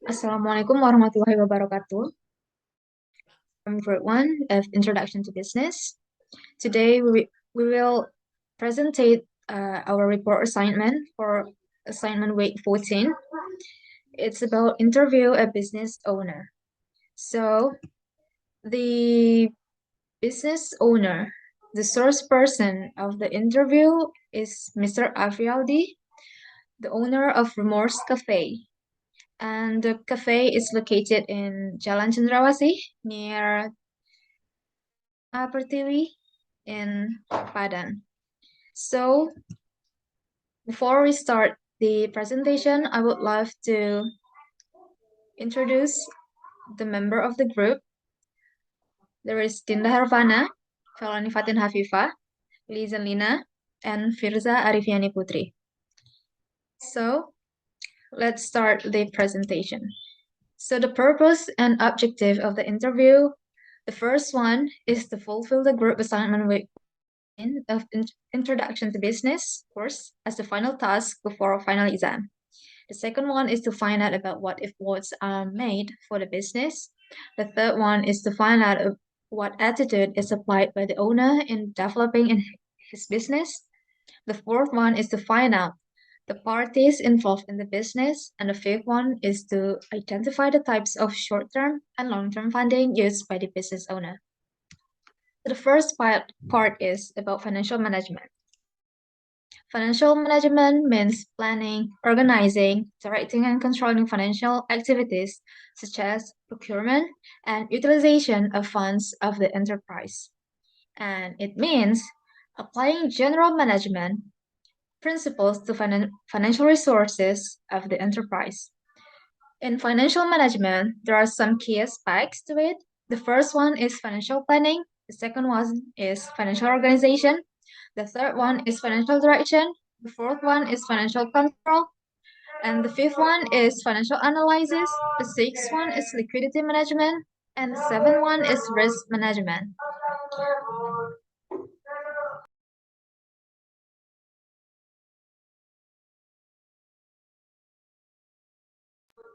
Assalamualaikum warahmatullahi wabarakatuh. I'm Group 1 of Introduction to Business. Today we will presentate our report assignment for assignment week 14. It's about interview a business owner. So the business owner, the source person of the interview is Mr. Afrialdi, the owner of Remorse Cafe. And the cafe is located in Jalan Cendrawasih near Putri in Padang. So before we start the presentation, I would love to introduce the member of the group. There is Dinda Hervana, Feloni Fatin Hafifah, Salina, and Virza Arifiani Putri. So let's start the presentation. So the purpose and objective of the interview, the first one is to fulfill the group assignment week of Introduction to Business course as the final task before a final exam. The second one is to find out about what efforts are made for the business. The third one is to find out what attitude is applied by the owner in developing his business. The fourth one is to find out the parties involved in the business. And the fifth one is to identify the types of short-term and long-term funding used by the business owner. The first part is about financial management. Financial management means planning, organizing, directing, and controlling financial activities such as procurement and utilization of funds of the enterprise. And it means applying general management principles to financial resources of the enterprise. In financial management, there are some key aspects to it. The first one is financial planning. The second one is financial organization. The third one is financial direction. The fourth one is financial control. And the fifth one is financial analysis. The sixth one is liquidity management. And the seventh one is risk management.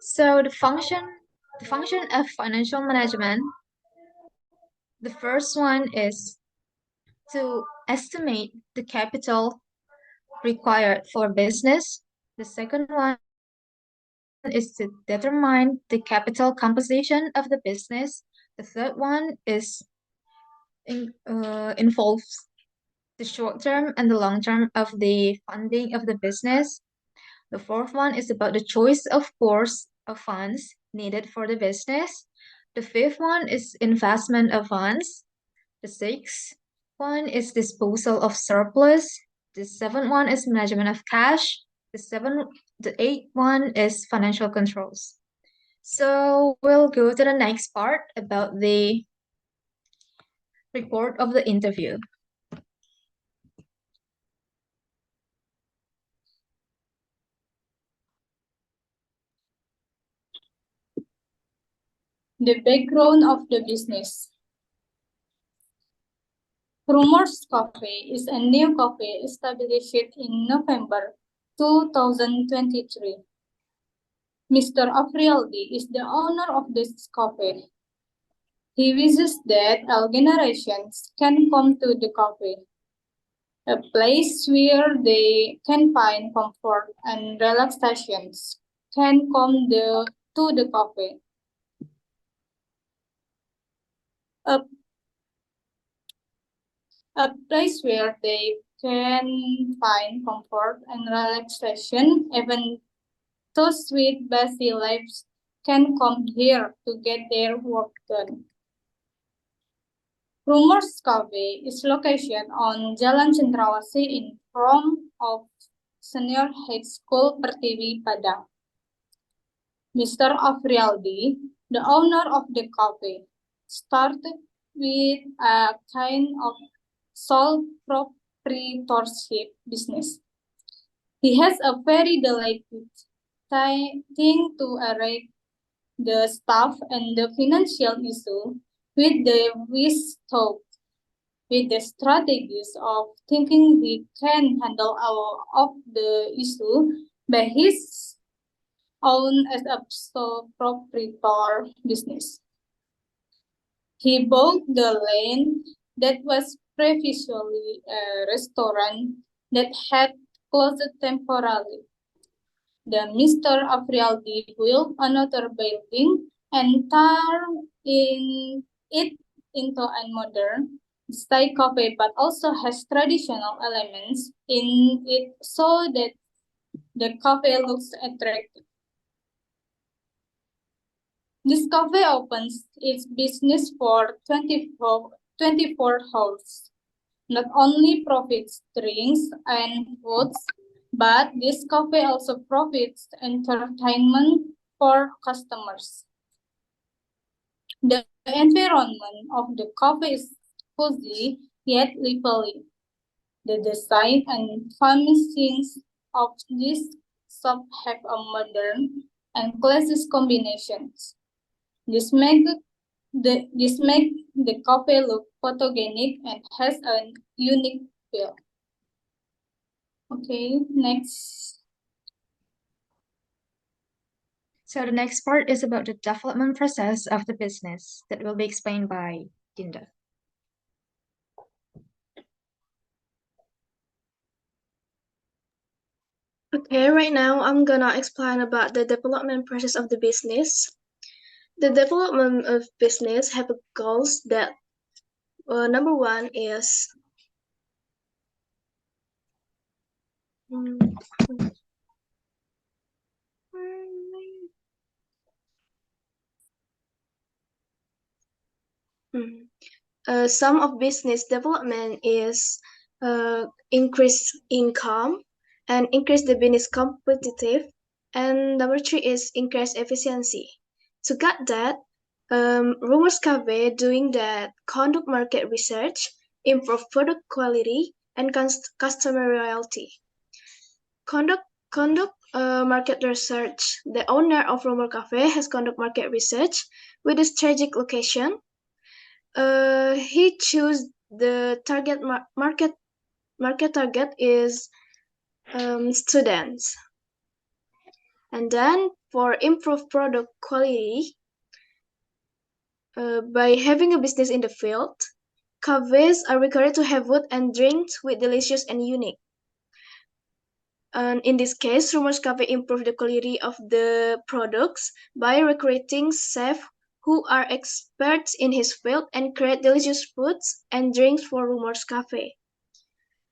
So the function of financial management, the first one is to estimate the capital required for business. The second one is to determine the capital composition of the business. The third one is involves the short term and the long term of the funding of the business. The fourth one is about the choice of course of funds needed for the business. The fifth one is investment of funds. The sixth one is disposal of surplus. The seventh one is management of cash. The eighth one is financial controls. So we'll go to the next part about the report of the interview. The background of the business. Rumors Cafe is a new cafe established in November 2023. Mr. Afrialdi is the owner of this cafe. He wishes that all generations can come to the cafe, a place where they can find comfort and relaxations can come to the cafe. A place where they can find comfort and relaxation. Even those with busy lives can come here to get their work done. Rumors Cafe is located on Jalan Cendrawasih in front of Senior High School Pertiwi, Padang. Mr. Afrialdi, the owner of the cafe, started with a kind of sole proprietorship business. He has a very delicate thing to arrange the staff and the financial issue with the wisdom, with the strategies of thinking he can handle all of the issue by his own as a sole proprietor business. He bought the land that was previously a restaurant that had closed temporarily. The Mr. Afrialdi built another building and turned it into a modern style cafe, but also has traditional elements in it so that the cafe looks attractive. This cafe opens its business for 24 hours. Not only profits drinks and foods, but this cafe also profits entertainment for customers. The environment of the cafe is cozy yet lively. The design and furnishings of this shop have a modern and classic combinations. This makes the cafe look photogenic and has a unique feel. Okay, next. So the next part is about the development process of the business that will be explained by Dinda. Okay, right now I'm gonna explain about the development process of the business. The development of business have goals that number one is some of business development is increase income and increase the business competitive, and number three is increase efficiency. To get that, Rumors Cafe doing that conduct market research, improve product quality, and customer loyalty. Conduct market research. The owner of Rumor Cafe has conduct market research with a strategic location. He choose the target market target is students. And then for improved product quality, by having a business in the field, cafes are required to have food and drinks with delicious and unique. And in this case, Rumors Cafe improve the quality of the products by recruiting chefs who are experts in his field and create delicious foods and drinks for Rumors Cafe.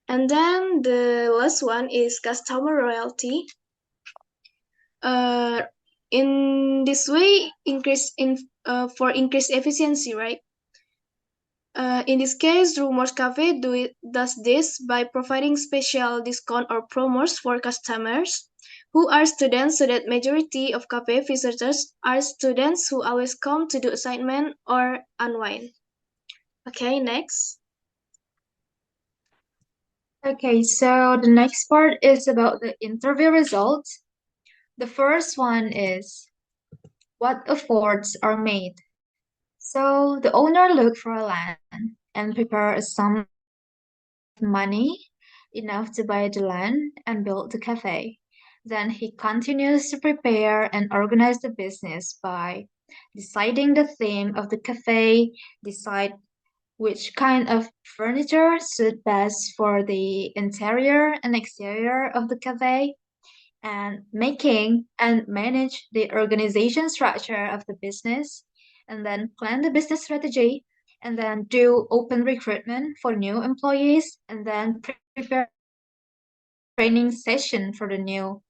And then the last one is customer loyalty. In this way, for increased efficiency, right? In this case, Rumors Cafe does this by providing special discount or promos for customers who are students, so that majority of cafe visitors are students who always come to do assignment or unwind. Okay, next. Okay, so the next part is about the interview results. The first one is what efforts are made. So the owner looked for a land and prepared a sum of money enough to buy the land and build the cafe. Then he continues to prepare and organize the business by deciding the theme of the cafe, decide which kind of furniture suit best for the interior and exterior of the cafe, and making and manage the organization structure of the business, and then plan the business strategy, and then do open recruitment for new employees, and then prepare training session for the new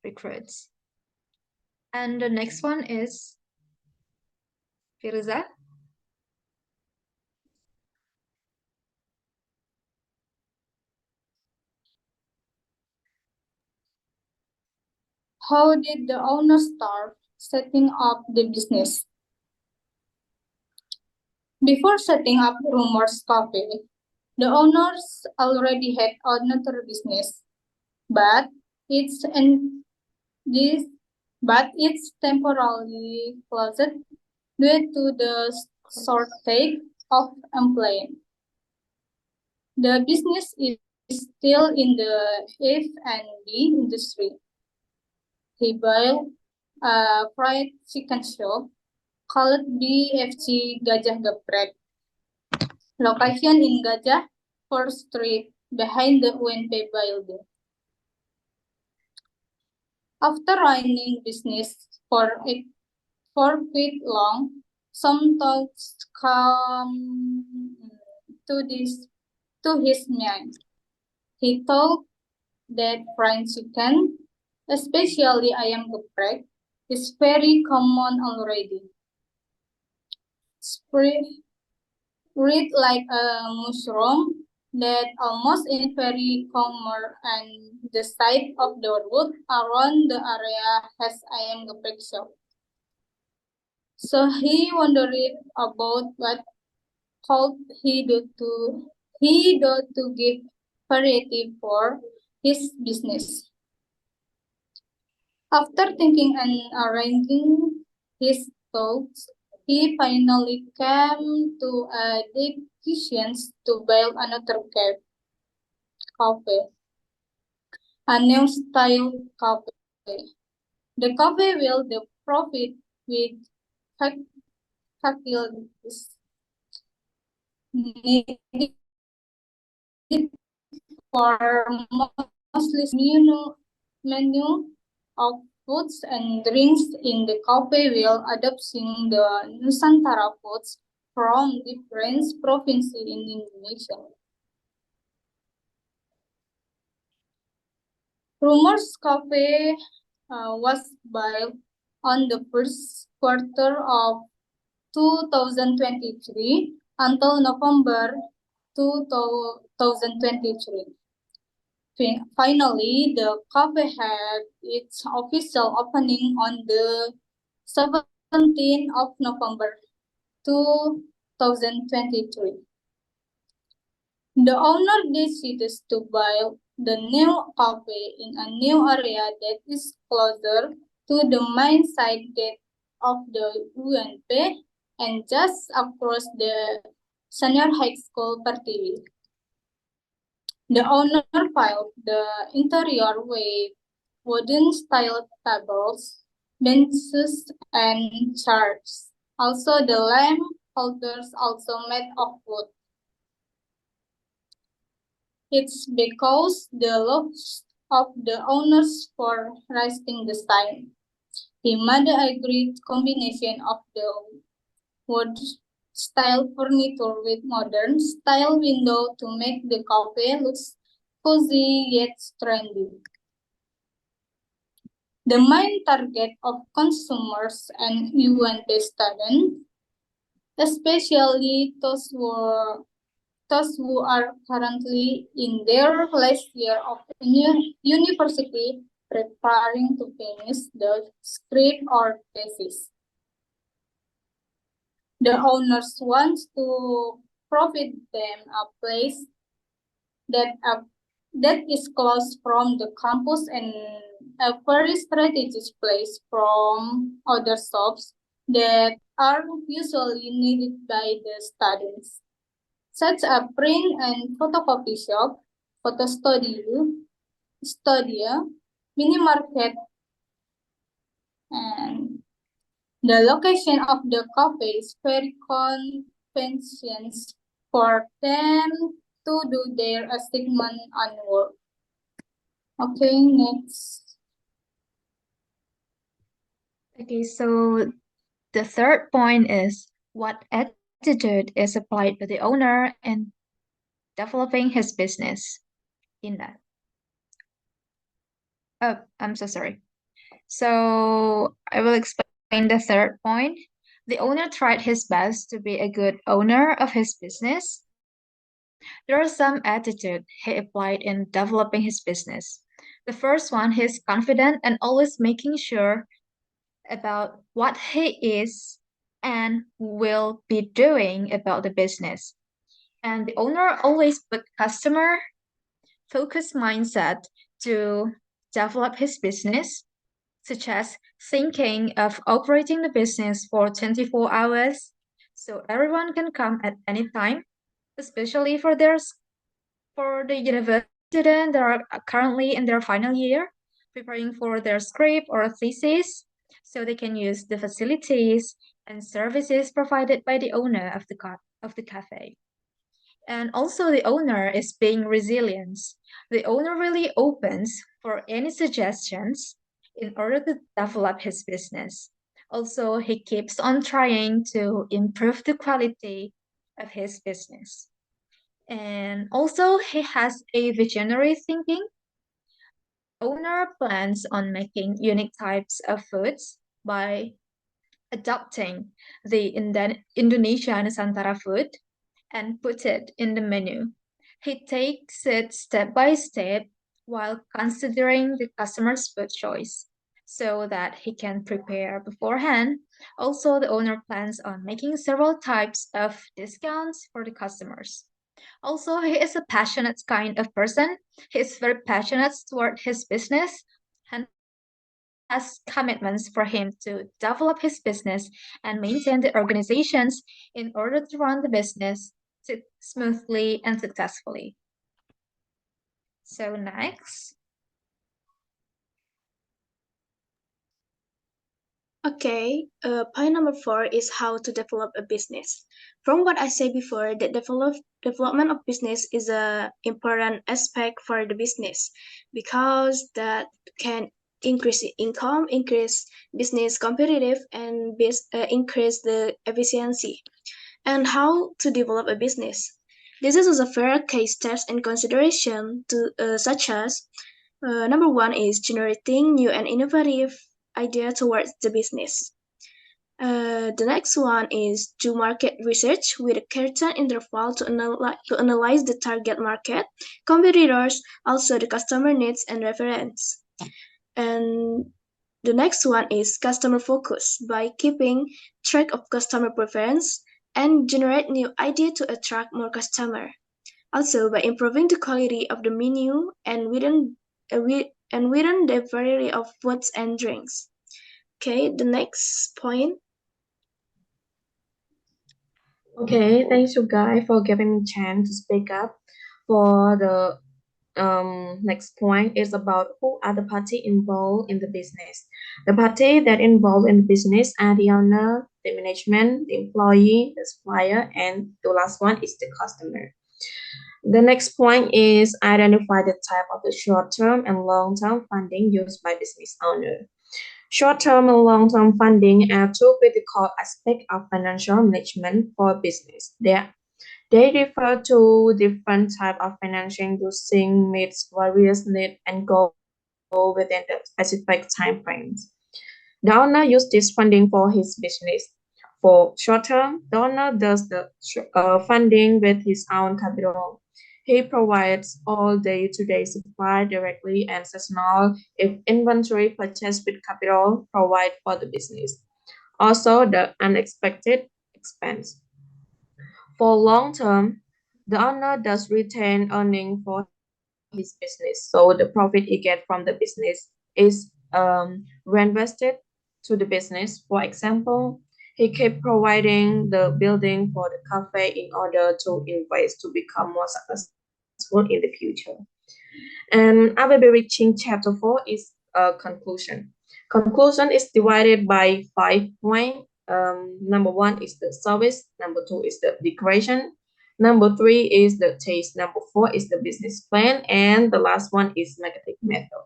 recruits. And the next one is Virza. How did the owner start setting up the business? Before setting up Rumors Cafe, the owners already had another business, but it's temporarily closed due to the shortage of employment. The business is still in the F&B industry. he built a fried chicken shop called BFC Gajah Geprek, location in Gajah 4th Street behind the UNP building. After running business for feet long, some thoughts come to his mind. He thought that fried chicken, especially ayam geprek, is very common already. Spread like a mushroom that almost in very common, and the side of the road around the area has ayam geprek shop. So he wondered about what could he do to give variety for his business. After thinking and arranging his thoughts, he finally came to a decision to build another cafe, a new style cafe. The cafe will the profit with faculties needed for mostly menu of foods and drinks in the cafe will adopting the Nusantara foods from different provinces in Indonesia. Rumors Cafe was built on the first quarter of 2023 until November 2023. Finally, the cafe had its official opening on the 17th of November 2023. The owner decided to build the new cafe in a new area that is closer to the main side gate of the UNP and just across the senior high school Pertiwi. The owner filed the interior with wooden style tables, benches, and chairs. Also, the lamp holders also made of wood. It's because the looks of the owners for raising the sign. He made a great combination of the wood style furniture with modern style window to make the cafe look cozy yet trendy. The main target of consumers and UNP students, especially those who are currently in their last year of university preparing to finish the script or thesis. The owners want to provide them a place that is close from the campus and a very strategic place from other shops that are usually needed by the students, such as print and photocopy shop, photo studio, mini market, and the location of the cafe is very convenient for them to do their assignment on work. Okay, next. Okay, so the third point is what attitude is applied by the owner in developing his business in that. Oh, I'm so sorry. So I will explain the third point. The owner tried his best to be a good owner of his business. There is some attitude he applied in developing his business. The first one, he's confident and always making sure about what he is and will be doing about the business. And the owner always put customer focused mindset to develop his business, such as thinking of operating the business for 24 hours so everyone can come at any time, especially for the university students that are currently in their final year. preparing for their script or thesis, so they can use the facilities and services provided by the owner of the cafe. And also the owner is being resilient. The owner really opens for any suggestions in order to develop his business. Also, he keeps on trying to improve the quality of his business. And also, he has a visionary thinking. The owner plans on making unique types of foods by adopting the Indonesian Nusantara food and put it in the menu. He takes it step by step while considering the customer's food choice so that he can prepare beforehand. Also, the owner plans on making several types of discounts for the customers. Also, he is a passionate kind of person. He is very passionate toward his business and has commitments for him to develop his business and maintain the organizations in order to run the business smoothly and successfully. So next. Okay, point number 4 is how to develop a business. From what I said before, the development of business is a important aspect for the business because that can increase income, increase business competitive, and increase the efficiency. And how to develop a business. This is a fair case steps and consideration to such as number 1 is generating new and innovative idea towards the business. The next one is do market research with a certain interval to analyze the target market, competitors, also the customer needs and reference. And the next one is customer focus by keeping track of customer preference and generate new idea to attract more customer. Also by improving the quality of the menu and within the variety of foods and drinks. Okay, the next point. Okay, thanks you guys for giving me chance to speak up. For the next point is about who are the party involved in the business. The party that involved in the business are the owner, the management, the employee, the supplier, and the last one is the customer. The next point is identify the type of the short-term and long-term funding used by business owner. Short-term and long-term funding are two critical aspects of financial management for business. They refer to different types of financing using meets various needs and goals within the specific time frames. The owner uses this funding for his business. For short term, the owner does the funding with his own capital. He provides all day-to-day supply directly and seasonal if inventory purchased with capital provide for the business. Also, the unexpected expense. For long term, the owner does retain earning for his business, so the profit he get from the business is reinvested to the business. For example, he keep providing the building for the cafe in order to invest to become more successful in the future. And I will be reaching chapter 4 is conclusion. Conclusion is divided by 5 points. Number 1 is the service. Number 2 is the decoration. Number 3 is the taste. Number 4 is the business plan. And the last one is marketing method.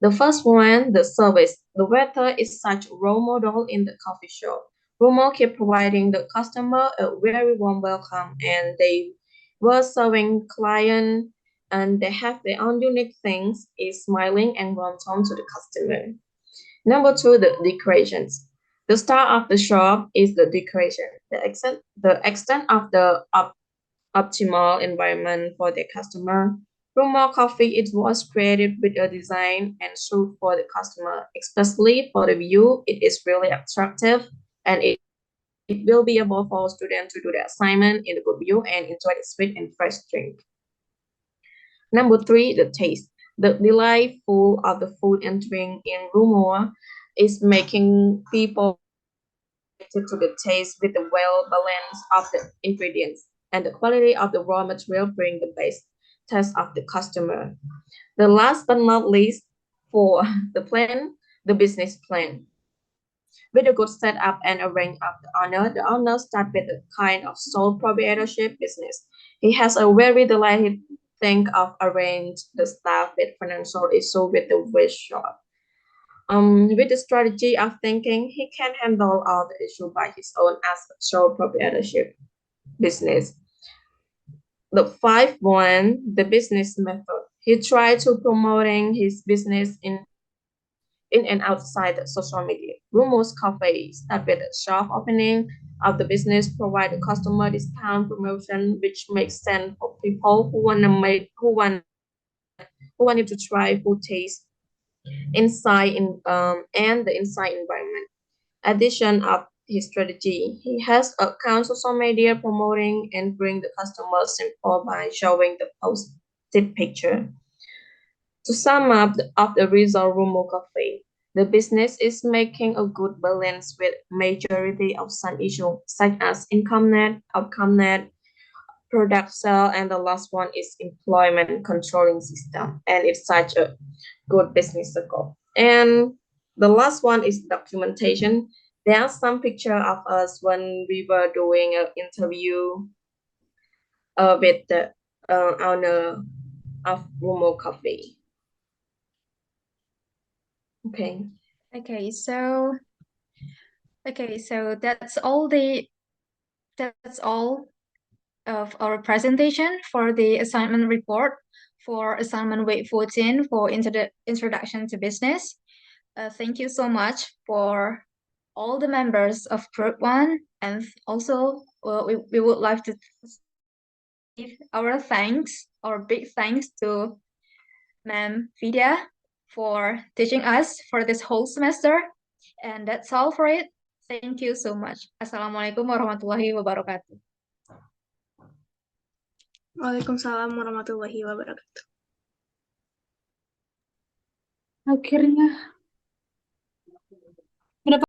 The first one, the service. The waiter is such a role model in the coffee shop. Romo keep providing the customer a very warm welcome, and they were serving client and they have their own unique things is smiling and warm tone to the customer. Number 2, the decorations. The star of the shop is the decoration. The extent of the optimal environment for the customer. Rumo Coffee it was created with a design and suit for the customer, especially for the view. It is really attractive and it will be able for students to do the assignment in the good view and enjoy the sweet and fresh drink. Number 3, the taste. The delightful of the food and drink in Rumo is making people attracted to the taste with the well balance of the ingredients and the quality of the raw material bring the best taste of the customer. The last but not least, 4. The business plan. With a good setup and a range of the owner start with a kind of sole proprietorship business. He has a very delighted think of arrange the staff with financial issue with the wish shop. With the strategy of thinking, he can handle all the issue by his own as a sole proprietorship business. The 5 1, the business method. He tried to promoting his business in and outside social media. Rumors Cafe start with a shop opening of the business, provide a customer discount promotion, which makes sense for people who wanted to try food taste and the inside environment. Addition of his strategy, he has account social media promoting and bring the customers info by showing the posted picture. To sum up of the result Rumo Cafe, the business is making a good balance with majority of some issues such as income net, outcome net, product sale, and the last one is employment controlling system. And it's such a good business circle. And the last one is documentation. There are some picture of us when we were doing an interview with the owner of Rumo Cafe. Okay. Okay, so that's all of our presentation for the assignment report for assignment week 14 for introduction to business. Thank you so much for all the members of group 1, and also we would like to give our big thanks to Ma'am Vidya for teaching us for this whole semester. And that's all for it. Thank you so much. Assalamualaikum warahmatullahi wabarakatuh. Waalaikumsalam warahmatullahi wabarakatuh. Akhirnya